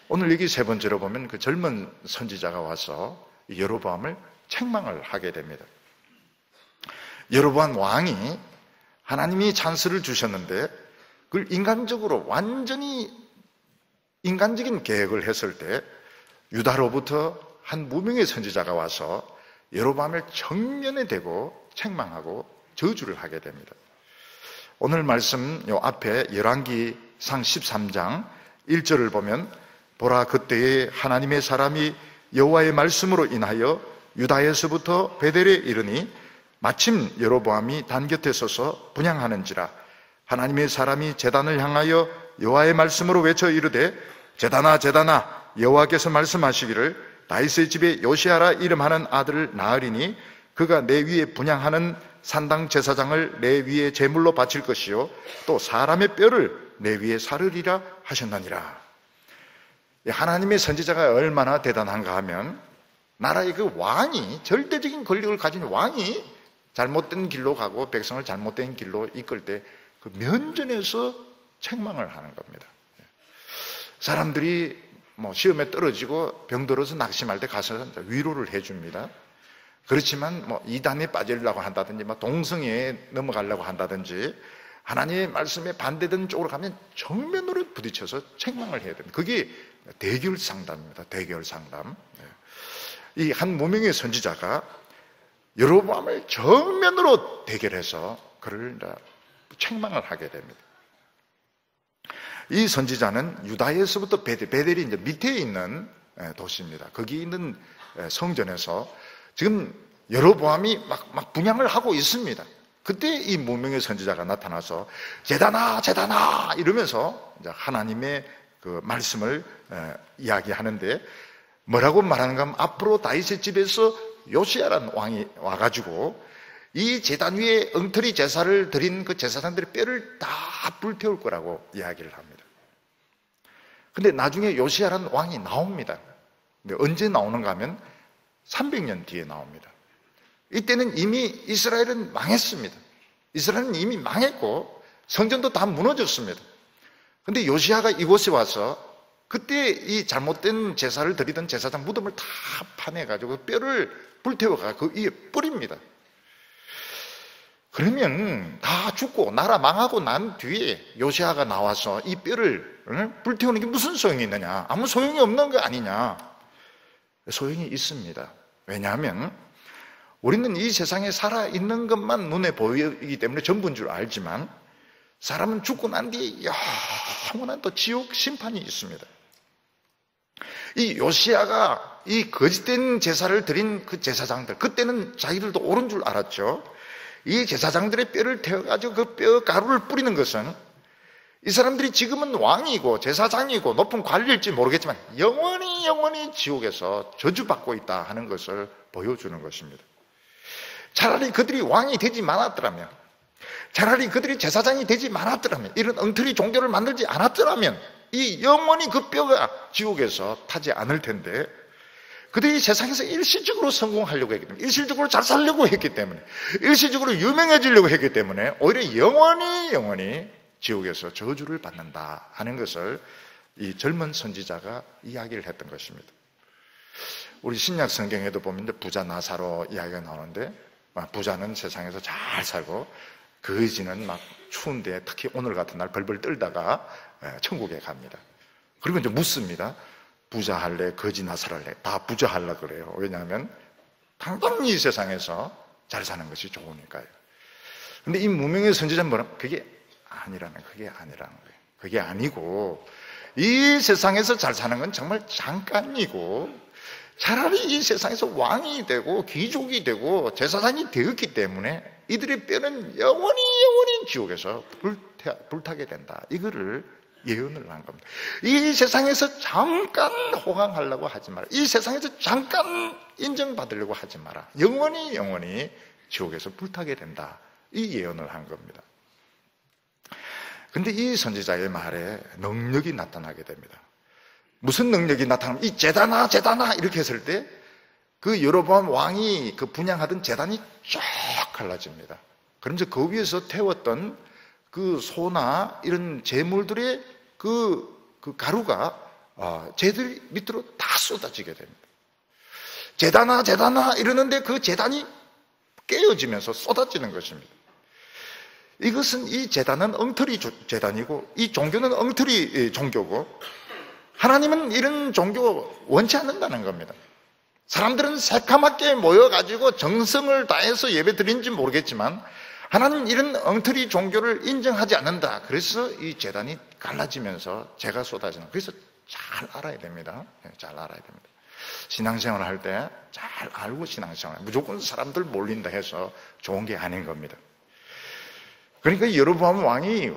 오늘 여기 세 번째로 보면 그 젊은 선지자가 와서 여로보암을 책망을 하게 됩니다. 여로보암 왕이 하나님이 찬스를 주셨는데 그걸 인간적으로 완전히 인간적인 계획을 했을 때 유다로부터 한 무명의 선지자가 와서 여로보암을 정면에 대고 책망하고 저주를 하게 됩니다. 오늘 말씀 요 앞에 열왕기상 13장 1절을 보면 보라 그때에 하나님의 사람이 여호와의 말씀으로 인하여 유다에서부터 베델에 이르니 마침 여로보암이 단 곁에 서서 분향하는지라 하나님의 사람이 제단을 향하여 여호와의 말씀으로 외쳐 이르되 제단아 제단아 여호와께서 말씀하시기를 다윗의 집에 요시아라 이름하는 아들을 낳으리니 그가 내 위에 분향하는 산당 제사장을 내 위에 제물로 바칠 것이요 또 사람의 뼈를 내 위에 사르리라 하셨나니라. 하나님의 선지자가 얼마나 대단한가 하면 나라의 그 왕이, 절대적인 권력을 가진 왕이 잘못된 길로 가고 백성을 잘못된 길로 이끌 때 그 면전에서 책망을 하는 겁니다. 사람들이 시험에 떨어지고 병들어서 낙심할 때 가서 위로를 해줍니다. 그렇지만 이단에 빠지려고 한다든지 동성애에 넘어가려고 한다든지 하나님의 말씀에 반대되는 쪽으로 가면 정면으로 부딪혀서 책망을 해야 됩니다. 그게 대결 상담입니다. 대결 상담. 이 한 무명의 선지자가 여로보암을 정면으로 대결해서 그를 책망을 하게 됩니다. 이 선지자는 유다에서부터 베델이 이제 밑에 있는 도시입니다. 거기 있는 성전에서 지금 여로보암이 막 분향을 하고 있습니다. 그때 이 무명의 선지자가 나타나서 제단아 제단아 이러면서 이제 하나님의 그 말씀을 이야기하는데 뭐라고 말하는가 하면 앞으로 다윗의 집에서 요시아라는 왕이 와가지고 이 제단 위에 엉터리 제사를 드린 그 제사장들의 뼈를 다 불태울 거라고 이야기를 합니다. 근데 나중에 요시아라는 왕이 나옵니다. 근데 언제 나오는가 하면 300년 뒤에 나옵니다. 이때는 이미 이스라엘은 망했습니다. 이스라엘은 이미 망했고 성전도 다 무너졌습니다. 근데 요시아가 이곳에 와서 그때 이 잘못된 제사를 드리던 제사장 무덤을 다 파내가지고 뼈를 불태워가 그 위에 뿌립니다. 그러면 다 죽고 나라 망하고 난 뒤에 요시아가 나와서 이 뼈를 불태우는 게 무슨 소용이 있느냐? 아무 소용이 없는 거 아니냐? 소용이 있습니다. 왜냐하면 우리는 이 세상에 살아있는 것만 눈에 보이기 때문에 전부인 줄 알지만 사람은 죽고 난 뒤에 영원한 또 지옥 심판이 있습니다. 이 요시아가 이 거짓된 제사를 드린 그 제사장들, 그때는 자기들도 옳은 줄 알았죠. 이 제사장들의 뼈를 태워가지고 그 뼈 가루를 뿌리는 것은 이 사람들이 지금은 왕이고 제사장이고 높은 관리일지 모르겠지만 영원히 지옥에서 저주받고 있다 하는 것을 보여주는 것입니다. 차라리 그들이 왕이 되지 말았더라면, 차라리 그들이 제사장이 되지 말았더라면, 이런 엉터리 종교를 만들지 않았더라면 이 영원히 그 뼈가 지옥에서 타지 않을 텐데 그들이 세상에서 일시적으로 성공하려고 했기 때문에, 일시적으로 잘 살려고 했기 때문에, 일시적으로 유명해지려고 했기 때문에 오히려 영원히 지옥에서 저주를 받는다 하는 것을 이 젊은 선지자가 이야기를 했던 것입니다. 우리 신약 성경에도 보면 부자 나사로 이야기가 나오는데 부자는 세상에서 잘 살고 거지는 막 추운데 특히 오늘 같은 날 벌벌 떨다가 천국에 갑니다. 그리고 이제 묻습니다. 부자 할래? 거지 나사할래? 다 부자 하려 그래요. 왜냐하면 당연히 이 세상에서 잘 사는 것이 좋으니까요. 근데 이 무명의 선지자는 뭐라? 그게 아니라는 거예요. 그게 아니고 이 세상에서 잘 사는 건 정말 잠깐이고 차라리 이 세상에서 왕이 되고 귀족이 되고 제사장이 되었기 때문에 이들의 뼈는 영원히 지옥에서 불타게 된다. 이거를 예언을 한 겁니다. 이 세상에서 잠깐 호강하려고 하지 마라. 이 세상에서 잠깐 인정받으려고 하지 마라. 영원히 지옥에서 불타게 된다. 이 예언을 한 겁니다. 근데 이 선지자의 말에 능력이 나타나게 됩니다. 무슨 능력이 나타나면 이 제단아 이렇게 했을 때 그 여로보암 왕이 그 분향하던 제단이 쫙 갈라집니다. 그러면서 그 위에서 태웠던 그 소나 이런 제물들의 그 가루가 제들 밑으로 다 쏟아지게 됩니다. 제단아 이러는데 그 제단이 깨어지면서 쏟아지는 것입니다. 이것은 이 제단은 엉터리 제단이고 이 종교는 엉터리 종교고 하나님은 이런 종교 원치 않는다는 겁니다. 사람들은 새카맣게 모여가지고 정성을 다해서 예배 드린지 모르겠지만 하나님 이런 엉터리 종교를 인정하지 않는다. 그래서 이 재단이 갈라지면서 재가 쏟아지는. 그래서 잘 알아야 됩니다. 잘 알아야 됩니다. 신앙생활을 할 때 잘 알고 신앙생활. 무조건 사람들 몰린다 해서 좋은 게 아닌 겁니다. 그러니까 여로보암 왕이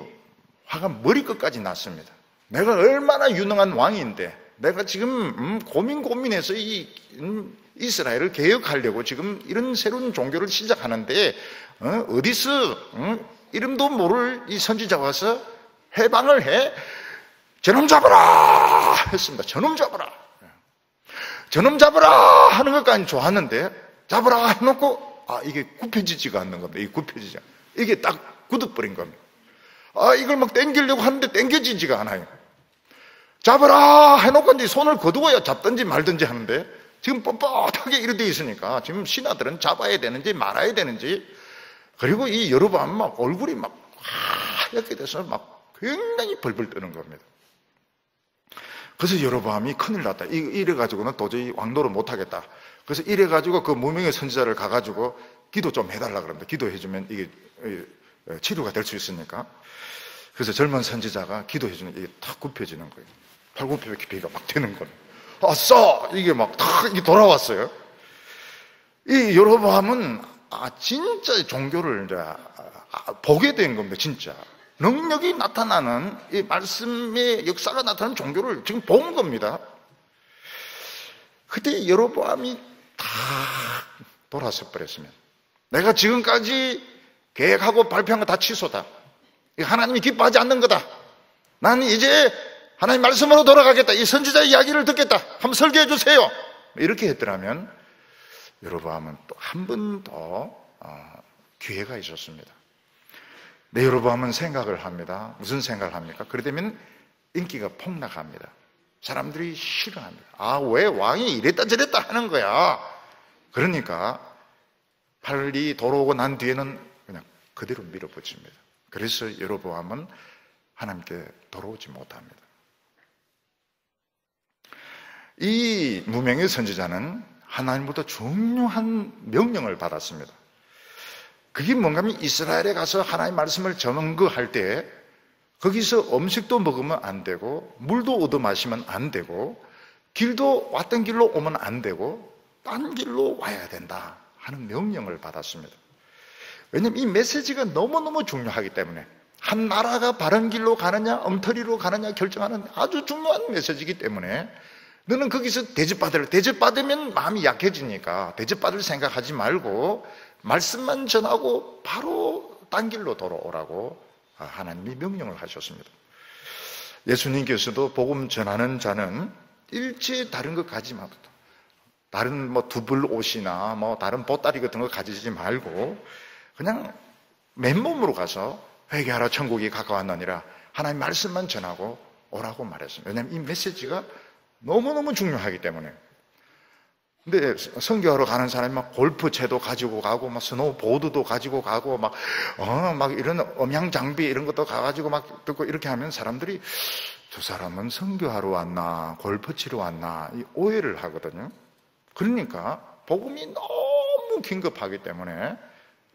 화가 머리끝까지 났습니다. 내가 얼마나 유능한 왕인데 내가 지금 고민해서 이 이스라엘을 개혁하려고 지금 이런 새로운 종교를 시작하는데 어디서 이름도 모를 이 선지자가 와서 해방을 해? 저놈 잡아라 했습니다. 저놈 잡아라. 저놈 잡아라 하는 것까지 좋았는데 잡아라 해놓고 이게 굽혀지지가 않는 겁니다. 이게 굽혀지지 않아요. 이게 딱 굳어버린 겁니다. 이걸 막 당기려고 하는데 당겨지지가 않아요. 잡아라 해놓고 이제 손을 거두어야 잡든지 말든지 하는데 지금 뻣뻣하게 이렇게 돼 있으니까 지금 신하들은 잡아야 되는지 말아야 되는지, 그리고 이 여로보암 막 얼굴이 막 하얗게 돼서 막 굉장히 벌벌 떠는 겁니다. 그래서 여로보암이 큰일 났다. 이래가지고는 도저히 왕노릇 못하겠다. 그래서 이래가지고 그 무명의 선지자를 가가지고 기도 좀 해달라 그럽니다. 기도해주면 이게 치료가 될 수 있으니까. 그래서 젊은 선지자가 기도해주면 이게 탁 굽혀지는 거예요. 팔굽혀펴기가 막 되는 거예요. 아싸! 이게 막 탁 이게 돌아왔어요. 이 여로보암은 진짜 종교를 이제 보게 된 겁니다. 진짜 능력이 나타나는 이 말씀의 역사가 나타나는 종교를 지금 본 겁니다. 그때 여로보암이 다 돌아서 버렸으면 내가 지금까지 계획하고 발표한 거 다 취소다. 하나님이 기뻐하지 않는 거다. 나는 이제 하나님 말씀으로 돌아가겠다. 이 선지자의 이야기를 듣겠다. 한번 설교해 주세요. 이렇게 했더라면 여로보암은 또 한 번 더 기회가 있었습니다. 네, 여로보암은 생각을 합니다. 무슨 생각을 합니까? 그러다면 인기가 폭락합니다. 사람들이 싫어합니다. 왜 왕이 이랬다 저랬다 하는 거야. 그러니까 빨리 돌아오고 난 뒤에는 그냥 그대로 밀어붙입니다. 그래서 여로보암은 하나님께 돌아오지 못합니다. 이 무명의 선지자는 하나님부터 중요한 명령을 받았습니다. 그게 뭔가 하면 이스라엘에 가서 하나님 말씀을 전거할 때 거기서 음식도 먹으면 안 되고 물도 얻어 마시면 안 되고 길도 왔던 길로 오면 안 되고 딴 길로 와야 된다 하는 명령을 받았습니다. 왜냐하면 이 메시지가 너무너무 중요하기 때문에 한 나라가 바른 길로 가느냐 엉터리로 가느냐 결정하는 아주 중요한 메시지이기 때문에 너는 거기서 대접받으면 마음이 약해지니까 대접받을 생각하지 말고 말씀만 전하고 바로 딴 길로 돌아오라고 하나님이 명령을 하셨습니다. 예수님께서도 복음 전하는 자는 일체 다른 거 가지 말고 다른 두벌 옷이나 다른 보따리 같은 거 가지지 말고 그냥 맨몸으로 가서 회개하라 천국이 가까웠느니라 하나님 말씀만 전하고 오라고 말했습니다. 왜냐하면 이 메시지가 너무너무 중요하기 때문에. 근데 선교하러 가는 사람이 막 골프채도 가지고 가고 막 스노우보드도 가지고 가고 막 이런 음향 장비 이런 것도 가가지고 막 듣고 이렇게 하면 사람들이 저 사람은 선교하러 왔나 골프 치러 왔나 이 오해를 하거든요. 그러니까 복음이 너무 긴급하기 때문에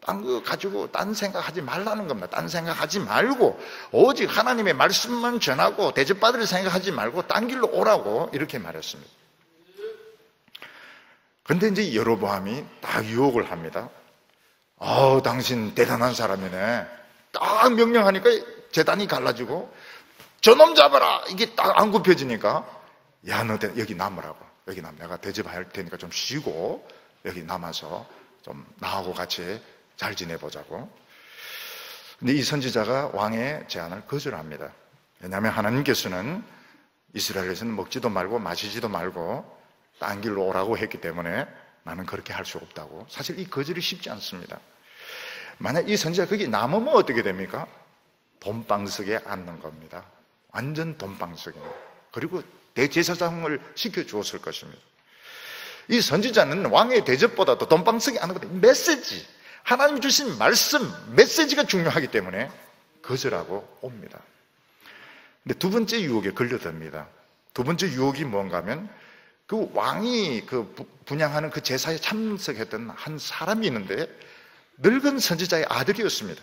딴 거 가지고 딴 생각하지 말라는 겁니다. 딴 생각하지 말고 오직 하나님의 말씀만 전하고 대접받을 생각하지 말고 딴 길로 오라고 이렇게 말했습니다. 근데 이제 여로보암이 딱 유혹을 합니다. 당신 대단한 사람이네. 딱 명령하니까 제단이 갈라지고 저놈 잡아라. 이게 딱 안 굽혀지니까 야, 너 여기 남으라고. 여기 내가 대접할 테니까 좀 쉬고 여기 남아서 좀 나하고 같이 잘 지내보자고. 근데 이 선지자가 왕의 제안을 거절합니다. 왜냐하면 하나님께서는 이스라엘에서는 먹지도 말고 마시지도 말고 딴 길로 오라고 했기 때문에 나는 그렇게 할 수 없다고. 사실 이 거절이 쉽지 않습니다. 만약 이 선지자가 거기 남으면 어떻게 됩니까? 돈방석에 앉는 겁니다. 완전 돈방석입니다. 그리고 대제사장을 시켜주었을 것입니다. 이 선지자는 왕의 대접보다도 돈방석에 앉는 것보다 메시지, 하나님이 주신 말씀, 메시지가 중요하기 때문에 거절하고 옵니다. 근데 두 번째 유혹에 걸려듭니다. 두 번째 유혹이 뭔가 하면 그 왕이 그 분향하는 그 제사에 참석했던 한 사람이 있는데 늙은 선지자의 아들이었습니다.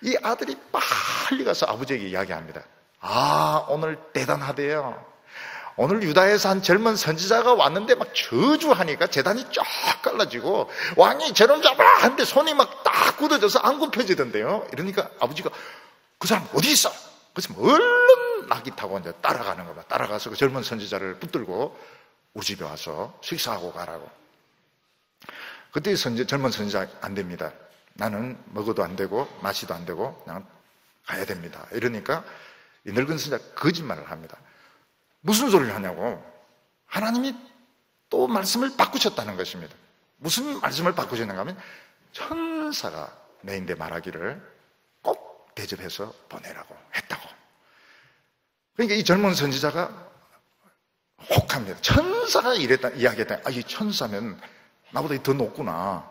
이 아들이 빨리 가서 아버지에게 이야기합니다. 아, 오늘 대단하대요. 오늘 유다에서 한 젊은 선지자가 왔는데 막 저주하니까 제단이 쫙 갈라지고 왕이 저놈 잡아라 하는데 손이 막 딱 굳어져서 안 굽혀지던데요. 이러니까 아버지가 그 사람 어디 있어? 그래서 얼른 낙이 타고 이제 따라가는 거다. 따라가서 그 젊은 선지자를 붙들고 우리 집에 와서 식사하고 가라고. 그때 젊은 선지자 안 됩니다. 나는 먹어도 안 되고 마시도 안 되고 그냥 가야 됩니다. 이러니까 이 늙은 선지자 거짓말을 합니다. 무슨 소리를 하냐고. 하나님이 또 말씀을 바꾸셨다는 것입니다. 무슨 말씀을 바꾸셨는가 하면 천사가 내인데 말하기를 꼭 대접해서 보내라고 했다고. 그러니까 이 젊은 선지자가 혹합니다. 천사가 이야기했다. 아, 이 천사면 나보다 더 높구나.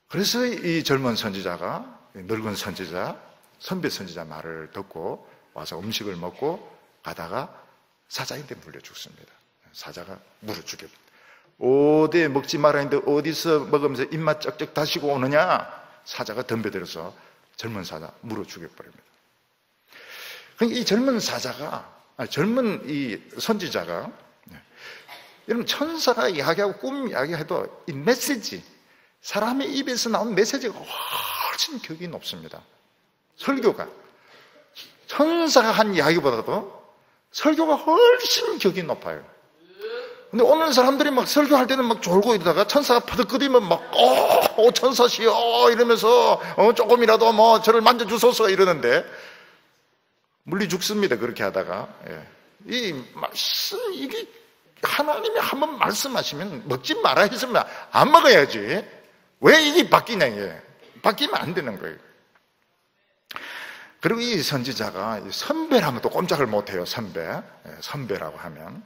그래서 이 젊은 선지자가 늙은 선지자, 선배 선지자 말을 듣고 와서 음식을 먹고 가다가 사자한테 물려 죽습니다. 사자가 물어 죽입니다. 어디 먹지 말아 했는데 어디서 먹으면서 입맛 쩍쩍 다시고 오느냐? 사자가 덤벼들어서 젊은 사자 물어 죽여버립니다. 그러니까 이 젊은 이 선지자가, 여러분 천사가 이야기하고 꿈 이야기해도 이 메시지, 사람의 입에서 나온 메시지가 훨씬 격이 높습니다. 설교가 천사가 한 이야기보다도 설교가 훨씬 격이 높아요. 근데 오늘 사람들이 막 설교할 때는 막 졸고 이러다가 천사가 퍼득거리면 막 천사시여 이러면서 조금이라도 뭐 저를 만져주소서 이러는데 물리 죽습니다. 그렇게 하다가. 이 말씀, 이게 하나님이 한번 말씀하시면 먹지 말아 했으면 안 먹어야지. 왜 이게 바뀌냐, 이게. 바뀌면 안 되는 거예요. 그리고 이 선지자가 선배라면 또 꼼짝을 못해요. 선배라고 하면.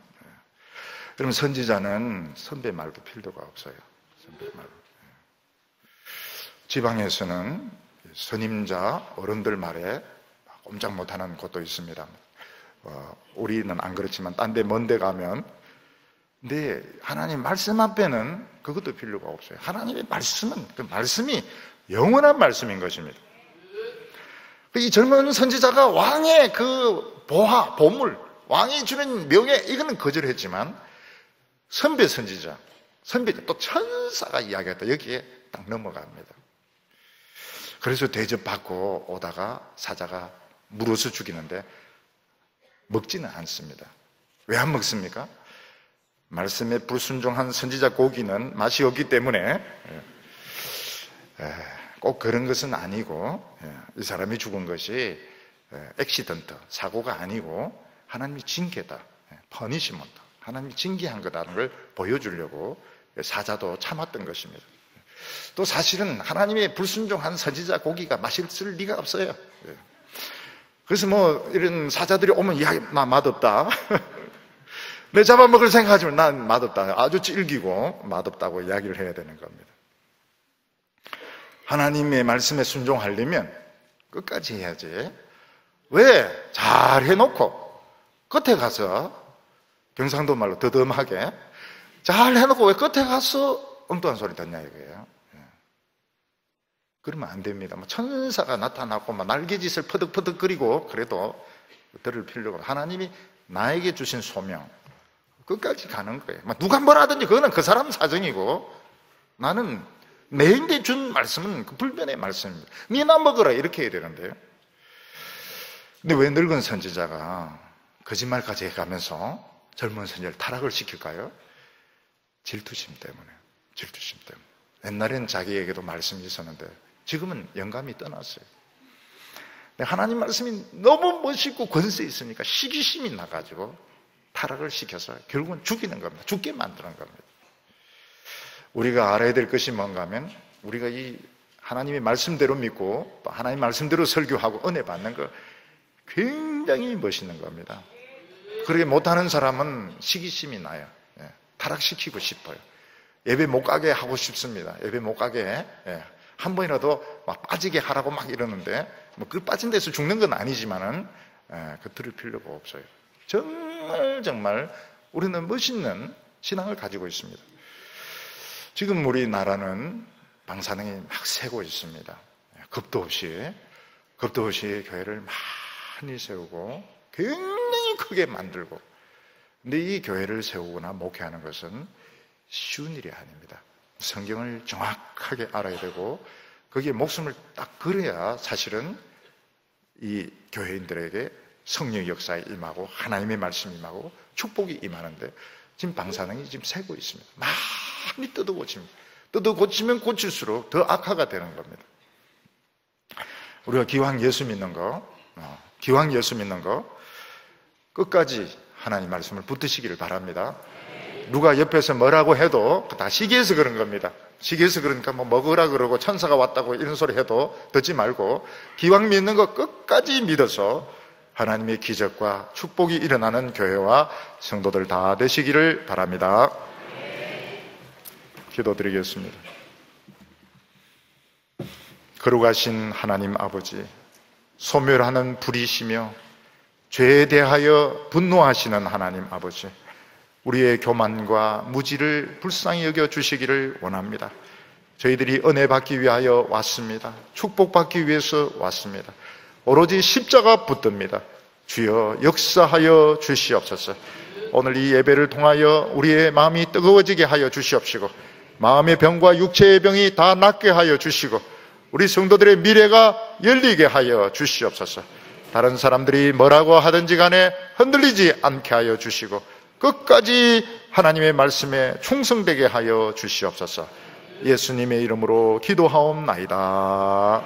그러면 선지자는 선배 말도 필요가 없어요. 선배 말. 지방에서는 선임자 어른들 말에 꼼짝 못하는 곳도 있습니다. 우리는 안 그렇지만 딴 데 먼 데 가면, 근데 하나님 말씀 앞에는 그것도 필요가 없어요. 하나님의 말씀은, 그 말씀이 영원한 말씀인 것입니다. 이 젊은 선지자가 왕의 그 보물, 왕이 주는 명예, 이거는 거절했지만 선배 선지자, 또 천사가 이야기했다. 여기에 딱 넘어갑니다. 그래서 대접받고 오다가 사자가 물어서 죽이는데 먹지는 않습니다. 왜 안 먹습니까? 말씀에 불순종한 선지자 고기는 맛이 없기 때문에 꼭 그런 것은 아니고, 이 사람이 죽은 것이 액시던트, 사고가 아니고 하나님이 징계다, 퍼니시먼트, 하나님이 징계한 거다라는 걸 보여주려고 사자도 참았던 것입니다. 또 사실은 하나님의 불순종한 선지자 고기가 맛있을 리가 없어요. 그래서 뭐 이런 사자들이 오면 나 맛없다. 내 잡아먹을 생각하지만 난 맛없다. 아주 질기고 맛없다고 이야기를 해야 되는 겁니다. 하나님의 말씀에 순종하려면 끝까지 해야지. 왜? 잘 해놓고 끝에 가서, 경상도 말로 더듬하게 잘 해놓고 왜 끝에 가서 엉뚱한 소리 듣냐 이거예요. 그러면 안 됩니다. 천사가 나타나고 날개짓을 퍼득퍼득거리고 그래도 들을 필요가 없어요. 하나님이 나에게 주신 소명 끝까지 가는 거예요. 누가 뭐라 하든지 그거는 그 사람 사정이고, 나는 내인데 준 말씀은 그 불변의 말씀입니다. 니나 먹어라 이렇게 해야 되는데요. 근데 왜 늙은 선지자가 거짓말까지 해가면서 젊은 선지자를 타락을 시킬까요? 질투심 때문에. 옛날엔 자기에게도 말씀이 있었는데 지금은 영감이 떠났어요. 하나님 말씀이 너무 멋있고 권세 있으니까 시기심이 나가지고 타락을 시켜서 결국은 죽이는 겁니다. 죽게 만드는 겁니다. 우리가 알아야 될 것이 뭔가 하면, 우리가 이 하나님의 말씀대로 믿고 또 하나님 말씀대로 설교하고 은혜 받는 거 굉장히 멋있는 겁니다. 그렇게 못하는 사람은 시기심이 나요. 타락시키고 싶어요. 예배 못 가게 하고 싶습니다. 예배 못 가게 한 번이라도 막 빠지게 하라고 막 이러는데, 그 빠진 데서 죽는 건 아니지만은 그 들을 필요가 없어요. 정말 우리는 멋있는 신앙을 가지고 있습니다. 지금 우리나라는 방사능이 막 새고 있습니다. 겁도 없이 교회를 많이 세우고 굉장히 크게 만들고, 근데 이 교회를 세우거나 목회하는 것은 쉬운 일이 아닙니다. 성경을 정확하게 알아야 되고 거기에 목숨을 딱 걸어야 사실은 이 교회인들에게 성령의 역사에 임하고 하나님의 말씀이 임하고 축복이 임하는데, 지금 방사능이 지금 새고 있습니다. 많이 뜯어고칩니다. 뜯어고치면 고칠수록 더 악화가 되는 겁니다. 우리가 기왕 예수 믿는 거 끝까지 하나님 말씀을 붙드시기를 바랍니다. 누가 옆에서 뭐라고 해도 다 시기해서 그런 겁니다. 시기해서 그러니까 뭐 먹으라 그러고 천사가 왔다고 이런 소리 해도 듣지 말고 기왕 믿는 거 끝까지 믿어서 하나님의 기적과 축복이 일어나는 교회와 성도들 다 되시기를 바랍니다. 기도드리겠습니다. 거룩하신 하나님 아버지, 소멸하는 불이시며 죄에 대하여 분노하시는 하나님 아버지, 우리의 교만과 무지를 불쌍히 여겨 주시기를 원합니다. 저희들이 은혜 받기 위하여 왔습니다. 축복받기 위해서 왔습니다. 오로지 십자가 붙듭니다. 주여 역사하여 주시옵소서. 오늘 이 예배를 통하여 우리의 마음이 뜨거워지게 하여 주시옵시고, 마음의 병과 육체의 병이 다 낫게 하여 주시고, 우리 성도들의 미래가 열리게 하여 주시옵소서. 다른 사람들이 뭐라고 하든지 간에 흔들리지 않게 하여 주시고 끝까지 하나님의 말씀에 충성되게 하여 주시옵소서. 예수님의 이름으로 기도하옵나이다.